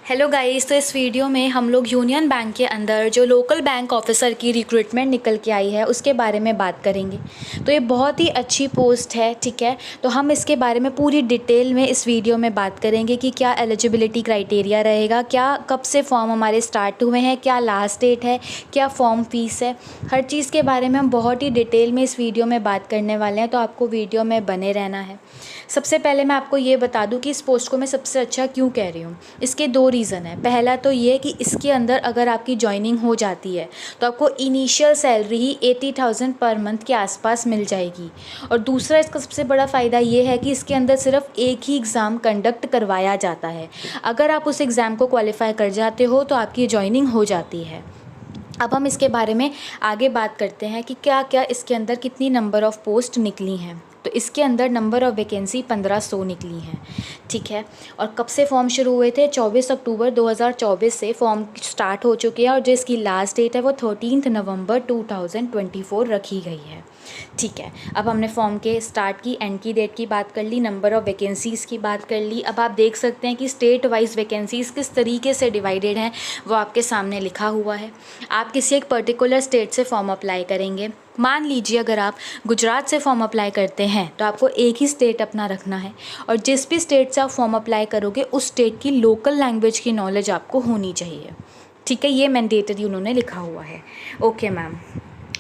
Hello guys, तो इस video में हम लोग यूनियन बैंक के अंदर जो लोकल बैंक ऑफिसर की रिक्रूटमेंट निकल के आई है उसके बारे में बात करेंगे। तो ये बहुत ही अच्छी पोस्ट है, ठीक है। तो हम इसके बारे में पूरी डिटेल में इस वीडियो में बात करेंगे कि क्या एलिजिबिलिटी क्राइटेरिया रहेगा, क्या कब से फॉर्म हमारे स्टार्ट हुए हैं, क्या लास्ट डेट है, क्या फॉर्म फीस है। हर चीज़ के बारे में हम बहुत ही डिटेल में इस वीडियो में बात करने वाले हैं, तो आपको वीडियो में बने रहना है। सबसे पहले मैं आपको ये बता दूं कि इस पोस्ट को मैं सबसे अच्छा क्यों कह रही हूँ। इसके दो रीज़न है। पहला तो ये कि इसके अंदर अगर आपकी जॉइनिंग हो जाती है तो आपको इनिशियल सैलरी ही 80,000 पर मंथ के आसपास मिल जाएगी। और दूसरा इसका सबसे बड़ा फ़ायदा ये है कि इसके अंदर सिर्फ एक ही एग्ज़ाम कंडक्ट करवाया जाता है। अगर आप उस एग्ज़ाम को क्वालिफाई कर जाते हो तो आपकी जॉइनिंग हो जाती है। अब हम इसके बारे में आगे बात करते हैं कि क्या क्या इसके अंदर कितनी नंबर ऑफ़ पोस्ट निकली हैं। तो इसके अंदर नंबर ऑफ़ वैकेंसी 1500 निकली हैं, ठीक है। और कब से फॉर्म शुरू हुए थे? 24 अक्टूबर 2024 से फॉर्म स्टार्ट हो चुके हैं और जो इसकी लास्ट डेट है वो 13 नवंबर 2024 रखी गई है, ठीक है। अब हमने फॉर्म के स्टार्ट की एंड की डेट की बात कर ली, नंबर ऑफ़ वैकेंसीज़ की बात कर ली। अब आप देख सकते हैं कि स्टेट वाइज वैकेंसीज़ किस तरीके से डिवाइडेड हैं, वो आपके सामने लिखा हुआ है। आप किसी एक पर्टिकुलर स्टेट से फॉर्म अप्लाई करेंगे। मान लीजिए अगर आप गुजरात से फॉर्म अप्लाई करते हैं तो आपको एक ही स्टेट अपना रखना है और जिस भी स्टेट से आप फॉर्म अप्लाई करोगे उस स्टेट की लोकल लैंग्वेज की नॉलेज आपको होनी चाहिए, ठीक है। ये मैंडेटरी उन्होंने लिखा हुआ है। ओके मैम,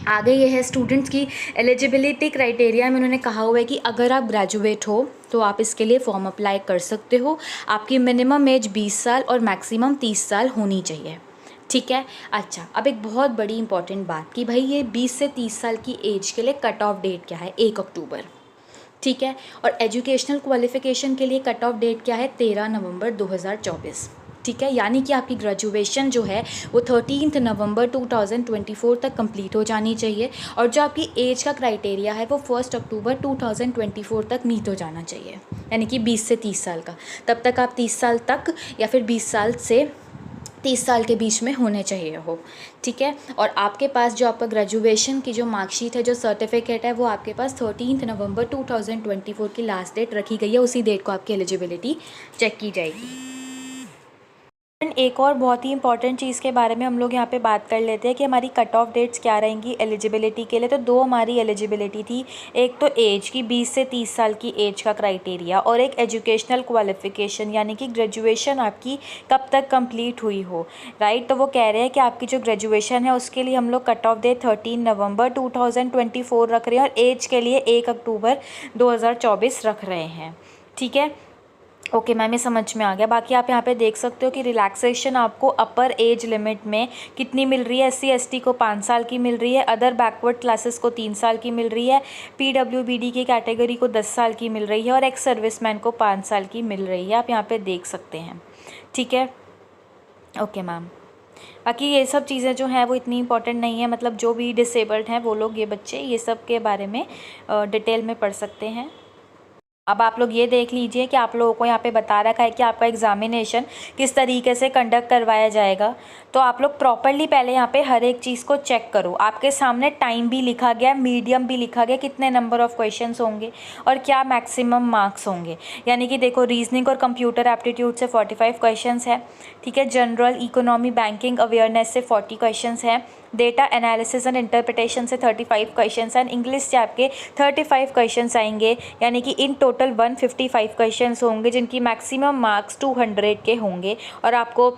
आगे ये है स्टूडेंट्स की एलिजिबिलिटी क्राइटेरिया में उन्होंने कहा हुआ है कि अगर आप ग्रेजुएट हो तो आप इसके लिए फॉर्म अप्लाई कर सकते हो। आपकी मिनिमम एज 20 साल और मैक्सिमम 30 साल होनी चाहिए, ठीक है। अच्छा, अब एक बहुत बड़ी इंपॉर्टेंट बात कि भाई ये 20 से 30 साल की एज के लिए कट ऑफ डेट क्या है? 1 अक्टूबर, ठीक है। और एजुकेशनल क्वालिफ़िकेशन के लिए कट ऑफ डेट क्या है? 13 नवंबर 2024, ठीक है। यानी कि आपकी ग्रेजुएशन जो है वो 13 नवंबर 2024 तक कंप्लीट हो जानी चाहिए और जो आपकी एज का क्राइटेरिया है वो 1 अक्टूबर 2024 तक मीट हो जाना चाहिए, यानी कि 20 से 30 साल का। तब तक आप 30 साल तक या फिर 20 साल से 30 साल के बीच में होने चाहिए हो, ठीक है। और आपके पास जो आपका ग्रेजुएशन की जो मार्कशीट है, जो सर्टिफिकेट है, वो आपके पास 13 नवंबर 2024 की लास्ट डेट रखी गई है। उसी डेट को आपकी एलिजिबिलिटी चेक की जाएगी। एक और बहुत ही इंपॉर्टेंट चीज़ के बारे में हम लोग यहाँ पे बात कर लेते हैं कि हमारी कट ऑफ डेट्स क्या रहेंगी एलिजिबिलिटी के लिए। तो दो हमारी एलिजिबिलिटी थी, एक तो एज की 20 से 30 साल की एज का क्राइटेरिया और एक एजुकेशनल क्वालिफ़िकेशन यानी कि ग्रेजुएशन आपकी कब तक कंप्लीट हुई हो, राइट। तो वो कह रहे हैं कि आपकी जो ग्रेजुएशन है उसके लिए हम लोग कट ऑफ डेट 13 नवंबर 2024 रख रहे हैं और एज के लिए 1 अक्टूबर 2024 रख रहे हैं, ठीक है। ओके मैम, ये समझ में आ गया। बाकी आप यहाँ पे देख सकते हो कि रिलैक्सेशन आपको अपर एज लिमिट में कितनी मिल रही है। SC/ST को 5 साल की मिल रही है, अदर बैकवर्ड क्लासेस को 3 साल की मिल रही है, PWBD की कैटेगरी को 10 साल की मिल रही है और एक्स सर्विसमैन को 5 साल की मिल रही है। आप यहाँ पे देख सकते हैं, ठीक है। ओके मैम, बाकी ये सब चीज़ें जो हैं वो इतनी इंपॉर्टेंट नहीं है, मतलब जो भी डिसेबल्ड हैं वो लोग, ये बच्चे, ये सब के बारे में डिटेल में पढ़ सकते हैं। अब आप लोग ये देख लीजिए कि आप लोगों को यहाँ पे बता रखा है कि आपका एग्ज़ामिनेशन किस तरीके से कंडक्ट करवाया जाएगा। तो आप लोग प्रॉपरली पहले यहाँ पे हर एक चीज़ को चेक करो। आपके सामने टाइम भी लिखा गया, मीडियम भी लिखा गया, कितने नंबर ऑफ़ क्वेश्चंस होंगे और क्या मैक्सिमम मार्क्स होंगे। यानी कि देखो, रीजनिंग और कंप्यूटर एप्टीट्यूड से 45 क्वेश्चंस है, ठीक है। जनरल इकोनॉमी बैंकिंग अवेयरनेस से 40 क्वेश्चंस हैं, डेटा एनालिसिस एंड इंटरप्रिटेशन से 35 क्वेश्चंस एंड इंग्लिश से आपके 35 क्वेश्चंस आएंगे। यानी कि इन टोटल 155 क्वेश्चंस होंगे जिनकी मैक्सिमम मार्क्स 200 के होंगे और आपको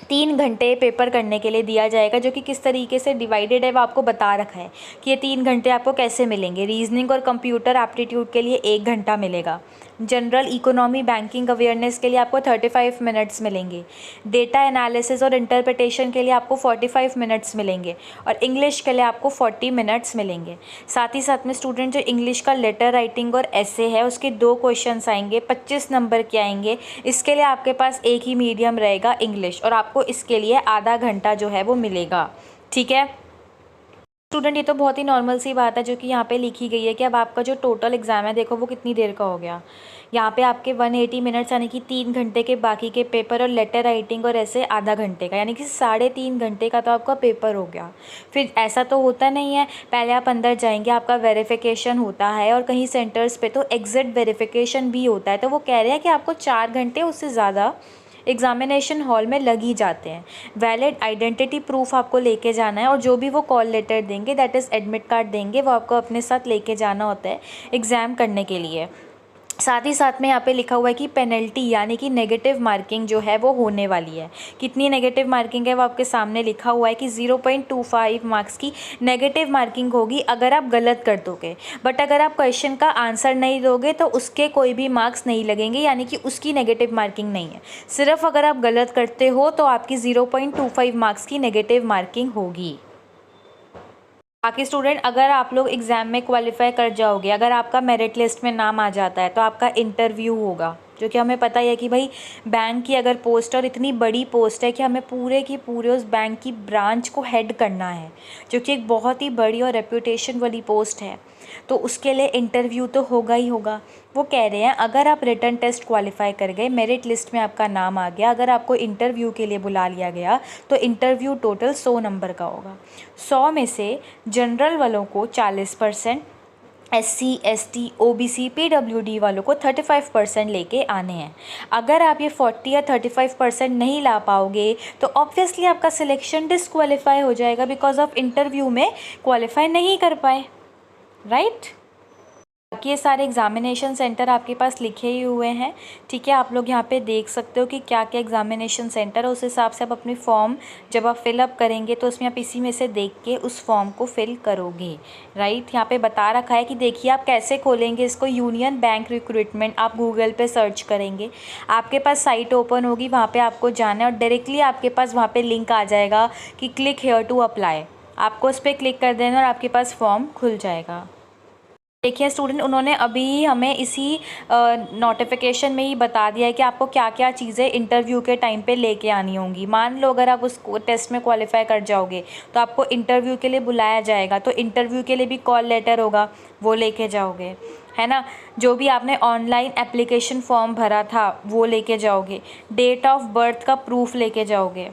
3 घंटे पेपर करने के लिए दिया जाएगा, जो कि किस तरीके से डिवाइडेड है वो आपको बता रखा है कि ये 3 घंटे आपको कैसे मिलेंगे। रीजनिंग और कंप्यूटर एप्टीट्यूड के लिए 1 घंटा मिलेगा, जनरल इकोनॉमी बैंकिंग अवेयरनेस के लिए आपको 35 मिनट्स मिलेंगे, डेटा एनालिसिस और इंटरप्रिटेशन के लिए आपको 45 मिनट्स मिलेंगे और इंग्लिश के लिए आपको 40 मिनट्स मिलेंगे। साथ ही साथ में स्टूडेंट जो इंग्लिश का लेटर राइटिंग और ऐसे है उसके 2 क्वेश्चंस आएंगे, 25 नंबर के आएंगे। इसके लिए आपके पास एक ही मीडियम रहेगा, इंग्लिश, और आपको इसके लिए आधा घंटा जो है वो मिलेगा, ठीक है स्टूडेंट। ये तो बहुत ही नॉर्मल सी बात है जो कि यहाँ पे लिखी गई है कि अब आपका जो टोटल एग्ज़ाम है, देखो वो कितनी देर का हो गया। यहाँ पे आपके 180 मिनट्स यानी कि 3 घंटे के बाकी के पेपर और लेटर राइटिंग और ऐसे आधा घंटे का, यानी कि 3.5 घंटे का तो आपका पेपर हो गया। फिर ऐसा तो होता नहीं है, पहले आप अंदर जाएंगे, आपका वेरिफिकेशन होता है और कहीं सेंटर्स पे तो एग्जिट वेरिफिकेशन भी होता है। तो वो कह रहे हैं कि आपको 4 घंटे उससे ज़्यादा एग्ज़ामिनेशन हॉल में लग ही जाते हैं। वैलिड आइडेंटिटी प्रूफ आपको लेके जाना है और जो भी वो कॉल लेटर देंगे, दैट इज़ एडमिट कार्ड देंगे, वो आपको अपने साथ लेके जाना होता है एग्ज़ाम करने के लिए। साथ ही साथ में यहाँ पे लिखा हुआ है कि पेनल्टी यानी कि नेगेटिव मार्किंग जो है वो होने वाली है। कितनी नेगेटिव मार्किंग है वो आपके सामने लिखा हुआ है कि 0.25 मार्क्स की नेगेटिव मार्किंग होगी अगर आप गलत कर दोगे। बट अगर आप क्वेश्चन का आंसर नहीं दोगे तो उसके कोई भी मार्क्स नहीं लगेंगे, यानी कि उसकी नेगेटिव मार्किंग नहीं है। सिर्फ अगर आप गलत करते हो तो आपकी 0.25 मार्क्स की नेगेटिव मार्किंग होगी। बाकी स्टूडेंट, अगर आप लोग एग्ज़ाम में क्वालिफाई कर जाओगे, अगर आपका मेरिट लिस्ट में नाम आ जाता है तो आपका इंटरव्यू होगा, जो कि हमें पता ही है कि भाई बैंक की अगर पोस्ट और इतनी बड़ी पोस्ट है कि हमें पूरे की पूरे उस बैंक की ब्रांच को हेड करना है, जो कि एक बहुत ही बड़ी और रेप्यूटेशन वाली पोस्ट है, तो उसके लिए इंटरव्यू तो होगा ही होगा। वो कह रहे हैं अगर आप रिटन टेस्ट क्वालिफाई कर गए, मेरिट लिस्ट में आपका नाम आ गया, अगर आपको इंटरव्यू के लिए बुला लिया गया तो इंटरव्यू टोटल 100 नंबर का होगा। 100 में से जनरल वालों को 40%, SC ST OBC PWD वालों को 35% लेके आने हैं। अगर आप ये 40 या 35% नहीं ला पाओगे तो ऑब्वियसली आपका सिलेक्शन डिसक्वालीफाई हो जाएगा, बिकॉज ऑफ इंटरव्यू में क्वालिफाई नहीं कर पाए, राइट। बाकी ये सारे एग्ज़ामिनेशन सेंटर आपके पास लिखे ही हुए हैं, ठीक है। आप लोग यहाँ पे देख सकते हो कि क्या क्या एग्ज़ामिनेशन सेंटर है, उस हिसाब से आप अपनी फॉर्म जब आप फिलअप करेंगे तो उसमें आप इसी में से देख के उस फॉर्म को फिल करोगे, राइट। यहाँ पे बता रखा है कि देखिए आप कैसे खोलेंगे इसको, यूनियन बैंक रिक्रूटमेंट आप गूगल पे सर्च करेंगे, आपके पास साइट ओपन होगी, वहाँ पर आपको जाना है और डायरेक्टली आपके पास वहाँ पर लिंक आ जाएगा कि क्लिक हेयर टू अप्लाई। आपको उस पर क्लिक कर देना और आपके पास फॉर्म खुल जाएगा। देखिए स्टूडेंट, उन्होंने अभी हमें इसी नोटिफिकेशन में ही बता दिया है कि आपको क्या क्या चीज़ें इंटरव्यू के टाइम पे लेके आनी होंगी। मान लो अगर आप उस टेस्ट में क्वालिफाई कर जाओगे तो आपको इंटरव्यू के लिए बुलाया जाएगा, तो इंटरव्यू के लिए भी कॉल लेटर होगा, वो लेके जाओगे, है ना। जो भी आपने ऑनलाइन एप्लीकेशन फॉर्म भरा था वो लेके जाओगे, डेट ऑफ बर्थ का प्रूफ लेके जाओगे,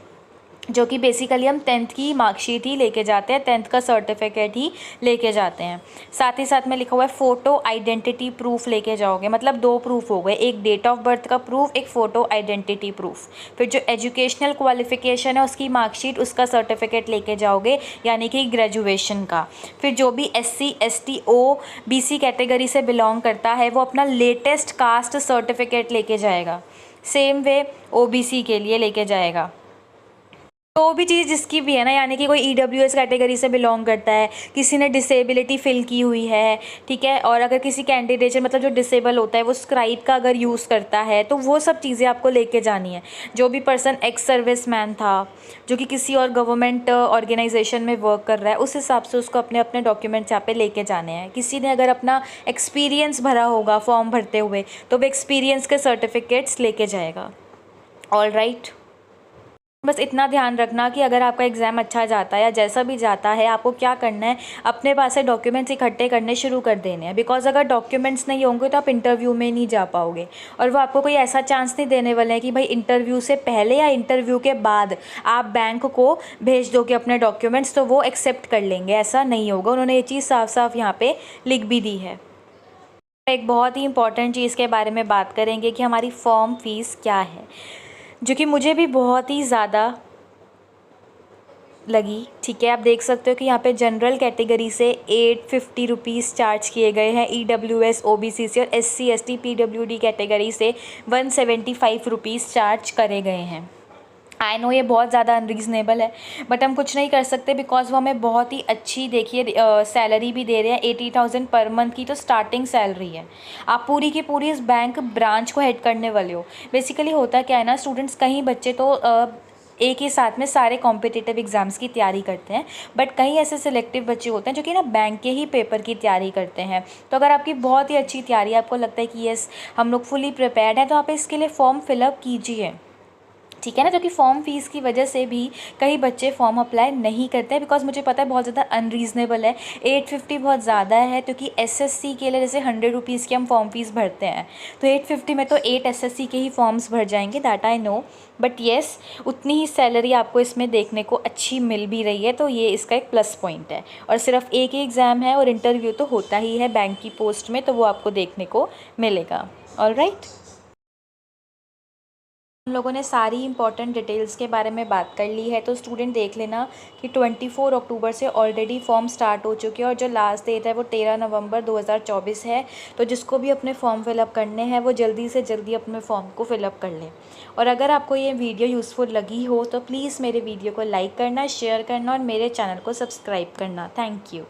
जो कि बेसिकली हम 10th की मार्कशीट ही लेके जाते हैं, 10th का सर्टिफिकेट ही लेके जाते हैं। साथ ही साथ में लिखा हुआ है फ़ोटो आइडेंटिटी प्रूफ लेके जाओगे, मतलब 2 प्रूफ हो गए, एक डेट ऑफ बर्थ का प्रूफ, एक फ़ोटो आइडेंटिटी प्रूफ। फिर जो एजुकेशनल क्वालिफ़िकेशन है उसकी मार्कशीट, उसका सर्टिफिकेट लेके जाओगे, यानी कि ग्रेजुएशन का। फिर जो भी SC ST OBC कैटेगरी से बिलोंग करता है वो अपना लेटेस्ट कास्ट सर्टिफिकेट लेके जाएगा। सेम वे OBC के लिए लेके जाएगा। तो भी चीज़ जिसकी भी है ना, यानी कि कोई EWS कैटेगरी से बिलोंग करता है, किसी ने डिसेबिलिटी फिल की हुई है, ठीक है, और अगर किसी कैंडिडेट मतलब जो डिसेबल होता है वो स्क्राइब का अगर यूज़ करता है तो वो सब चीज़ें आपको लेके जानी है। जो भी पर्सन एक्स सर्विस मैन था, जो कि किसी और गवर्नमेंट ऑर्गेनाइजेशन में वर्क कर रहा है, उस हिसाब से उसको अपने अपने डॉक्यूमेंट्स यहाँ पे लेके जाने हैं। किसी ने अगर अपना एक्सपीरियंस भरा होगा फॉर्म भरते हुए तो वो एक्सपीरियंस के सर्टिफिकेट्स लेके जाएगा। ऑल राइट, बस इतना ध्यान रखना कि अगर आपका एग्ज़ाम अच्छा जाता है या जैसा भी जाता है, आपको क्या करना है, अपने पास से डॉक्यूमेंट्स इकट्ठे करने शुरू कर देने हैं। बिकॉज अगर डॉक्यूमेंट्स नहीं होंगे तो आप इंटरव्यू में नहीं जा पाओगे, और वो आपको कोई ऐसा चांस नहीं देने वाले हैं कि भाई इंटरव्यू से पहले या इंटरव्यू के बाद आप बैंक को भेज दोगे अपने डॉक्यूमेंट्स तो वो एक्सेप्ट कर लेंगे, ऐसा नहीं होगा। उन्होंने ये चीज़ साफ साफ यहाँ पर लिख भी दी है। एक बहुत ही इंपॉर्टेंट चीज़ के बारे में बात करेंगे कि हमारी फॉर्म फ़ीस क्या है, जो कि मुझे भी बहुत ही ज़्यादा लगी, ठीक है। आप देख सकते हो कि यहाँ पे जनरल कैटेगरी से 850 रुपीज़ चार्ज किए गए हैं, EWS OBC से, और SC ST PWD कैटेगरी से 175 रुपीज़ चार्ज करे गए हैं। आई नो ये बहुत ज़्यादा अनरीज़नेबल है, बट हम कुछ नहीं कर सकते, बिकॉज वो हमें बहुत ही अच्छी देखिए सैलरी भी दे रहे हैं, 80,000 पर मंथ की तो स्टार्टिंग सैलरी है। आप पूरी की पूरी इस बैंक ब्रांच को हेड करने वाले हो। बेसिकली होता क्या है ना स्टूडेंट्स, कहीं बच्चे तो एक ही साथ में सारे कॉम्पिटिटिव एग्ज़ाम्स की तैयारी करते हैं, बट कई ऐसे सिलेक्टिव बच्चे होते हैं जो कि ना बैंक के ही पेपर की तैयारी करते हैं। तो अगर आपकी बहुत ही अच्छी तैयारी, आपको लगता है कि येस हम लोग फुली प्रिपेयर्ड हैं, तो आप इसके लिए फॉर्म फिलअप कीजिए, ठीक है ना। जो कि फॉर्म फ़ीस की वजह से भी कई बच्चे फॉर्म अप्लाई नहीं करते हैं, बिकॉज मुझे पता है बहुत ज़्यादा अनरीज़नेबल है, 850 बहुत ज़्यादा है, क्योंकि SSC के लिए जैसे 100 रुपीज़ की हम फॉर्म फ़ीस भरते हैं, तो 850 में तो 8 SSC के ही फॉर्म्स भर जाएंगे, that I know. But yes, उतनी ही सैलरी आपको इसमें देखने को अच्छी मिल भी रही है, तो ये इसका एक प्लस पॉइंट है। और सिर्फ एक ही एग्ज़ाम है और इंटरव्यू तो होता ही है बैंक की पोस्ट में, तो वो आपको देखने को मिलेगा। ऑल राइट, हम लोगों ने सारी इंपॉर्टेंट डिटेल्स के बारे में बात कर ली है। तो स्टूडेंट देख लेना कि 24 अक्टूबर से ऑलरेडी फॉर्म स्टार्ट हो चुके हैं और जो लास्ट डेट है वो 13 नवंबर 2024 है। तो जिसको भी अपने फॉर्म फिलअप करने हैं वो जल्दी से जल्दी अपने फॉर्म को फिलअप कर लें। और अगर आपको ये वीडियो यूज़फुल लगी हो तो प्लीज़ मेरे वीडियो को लाइक करना, शेयर करना और मेरे चैनल को सब्सक्राइब करना। Thank you.